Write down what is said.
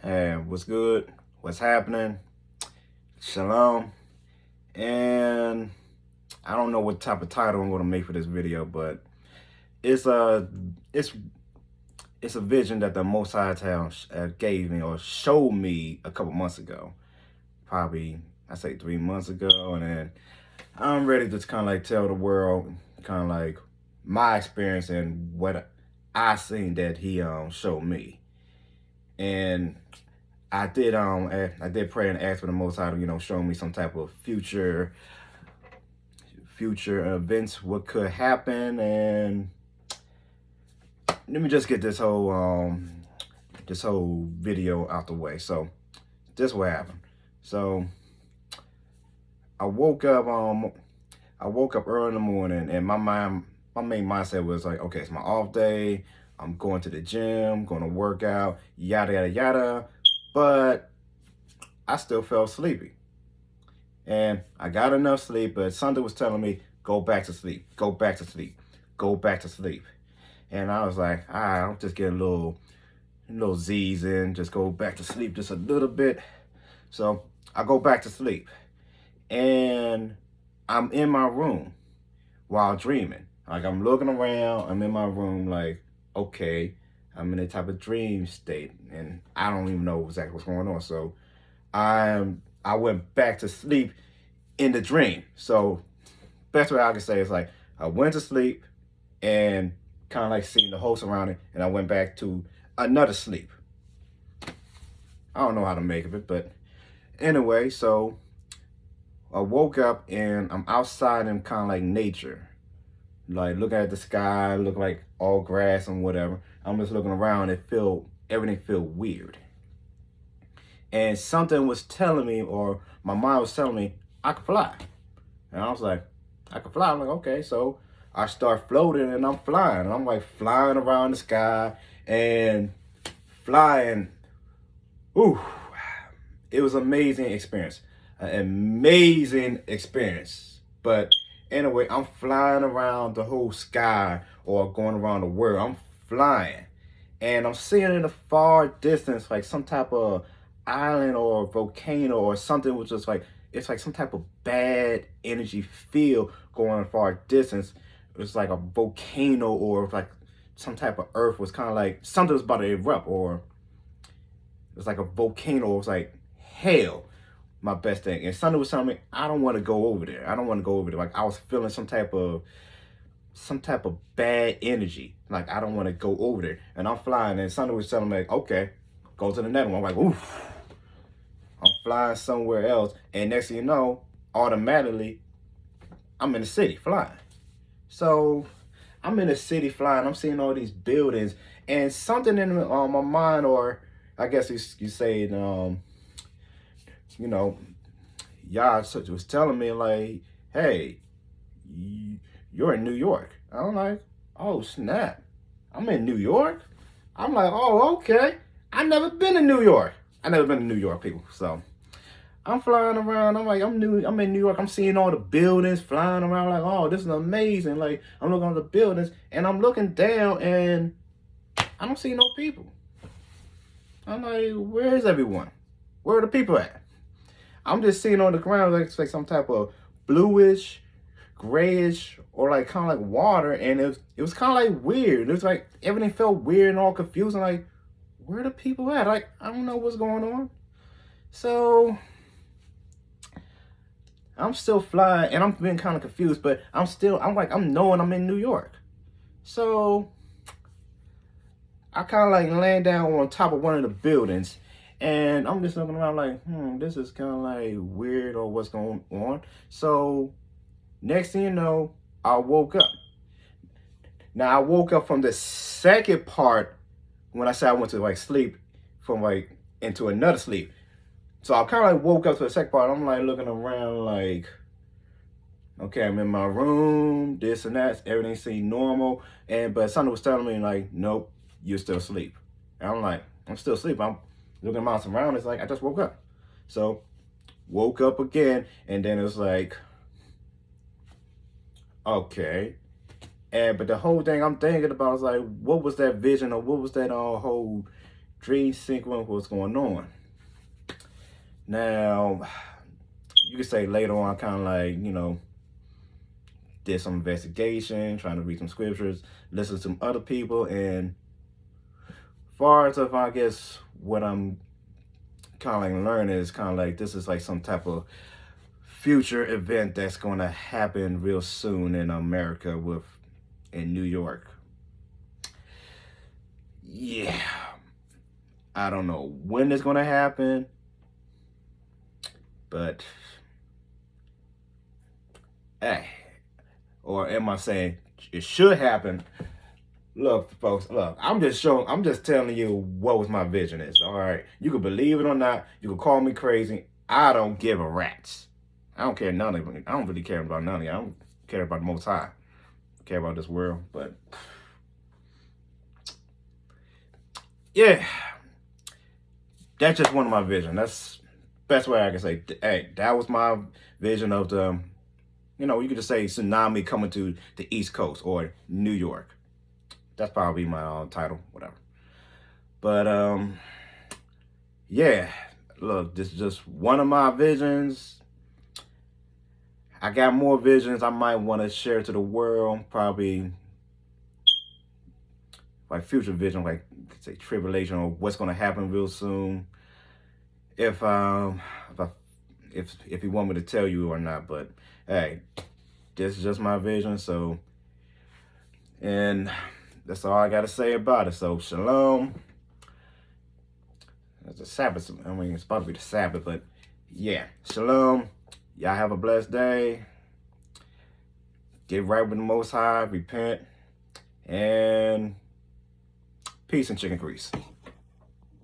And what's good? What's happening? Shalom. And I don't know what type of title I'm going to make for this video, but it's a it's it's a vision that the Most High gave me or showed me a couple months ago. Probably I say 3 months ago, and then I'm ready to kind of like tell the world kind of like my experience and what I seen that he showed me. And I did pray and ask for the Most High to, show me some type of future events, what could happen. And let me just get this whole video out the way. So this what happened. So I woke up early in the morning, and my main mindset was like, okay, it's my off day. I'm going to the gym, going to work out, yada yada yada. But I still felt sleepy. And I got enough sleep, but something was telling me, go back to sleep, go back to sleep, go back to sleep. And I was like, all right, I'll just get a little Z's in, just go back to sleep just a little bit. So I go back to sleep. And I'm in my room while dreaming. Like, I'm looking around, I'm in my room, like, okay, I'm in a type of dream state, and I don't even know exactly what's going on. So I went back to sleep in the dream. So best way I can say is like I went to sleep and kind of like seeing the whole surrounding, and I went back to another sleep. I don't know how to make of it, but anyway, so I woke up and I'm outside in kind of like nature, like looking at the sky, look like all grass and whatever. I'm just looking around. Everything feel weird. And something was telling me, or my mind was telling me, I could fly. And I was like, I could fly. I'm like, okay. So I start floating and I'm flying. And I'm like flying around the sky and flying. Ooh, it was an amazing experience. An amazing experience. But anyway, I'm flying around the whole sky or going around the world. I'm flying. And I'm seeing in the far distance like some type of island or volcano or something, which is like, it's like some type of bad energy feel going far distance. It's like a volcano or like some type of earth was kind of like something was about to erupt, or it was like a volcano. It was like hell, my best thing. And something was telling me I don't want to go over there. I don't want to go over there. Like I was feeling some type of bad energy. Like I don't want to go over there. And I'm flying, and something was telling me, like, okay, go to the next one. I'm like, oof. I'm flying somewhere else, and next thing you know, automatically, I'm in the city flying. So I'm in the city flying. I'm seeing all these buildings, and something in my mind, or I guess you say, YAH was telling me like, hey, you're in New York. I'm like, oh snap, I'm in New York. I'm like, oh okay. I never been to New York. I never been to New York, people. So I'm flying around. I'm like, I'm in New York. I'm seeing all the buildings flying around. Like, oh, this is amazing. Like, I'm looking at the buildings, and I'm looking down, and I don't see no people. I'm like, where is everyone? Where are the people at? I'm just seeing on the ground like it's like some type of bluish, grayish, or like kind of like water, and it was kind of like weird. It was like everything felt weird and all confused. I'm like, where are the people at? Like, I don't know what's going on. So I'm still flying, and I'm being kind of confused, but I'm knowing I'm in New York. So I kind of like land down on top of one of the buildings, and I'm just looking around like, this is kind of like weird, or what's going on. So next thing you know, I woke up. Now I woke up from the second part when I said I went to like sleep from like into another sleep. So I kind of like woke up to the second part. I'm like looking around like, okay, I'm in my room, this and that, everything seemed normal. But something was telling me like, nope, you're still asleep. And I'm like, I'm still asleep. I'm looking at my surroundings like I just woke up. So woke up again, and then it was like, okay. But the whole thing I'm thinking about is like, what was that vision, or what was that whole dream sequence, what's going on. Now, you could say later on, I kind of like, you know, did some investigation, trying to read some scriptures, listen to some other people, and far as if I guess what I'm kind of like learning is kind of like this is like some type of future event that's going to happen real soon in America in New York. Yeah, I don't know when it's going to happen, but hey, or am I saying it should happen? Look, folks, look, I'm just telling you what was my vision is. All right, you can believe it or not, you can call me crazy. I don't give a rat's. I don't care none of it. I don't really care about none of it. I don't care about the Most High. I care about this world, but yeah, that's just one of my visions. That's best way I can say. Hey, that was my vision of the, you know, you could just say tsunami coming to the East Coast or New York. That's probably my title, whatever. But yeah, look, this is just one of my visions. I got more visions I might want to share to the world. Probably like future vision, like say tribulation or what's going to happen real soon. If if you want me to tell you or not, but hey, this is just my vision. So, and that's all I got to say about it. So, Shalom. It's a Sabbath. I mean, it's supposed to be the Sabbath, but yeah, Shalom. Y'all have a blessed day. Get right with the Most High. Repent. And peace and chicken grease.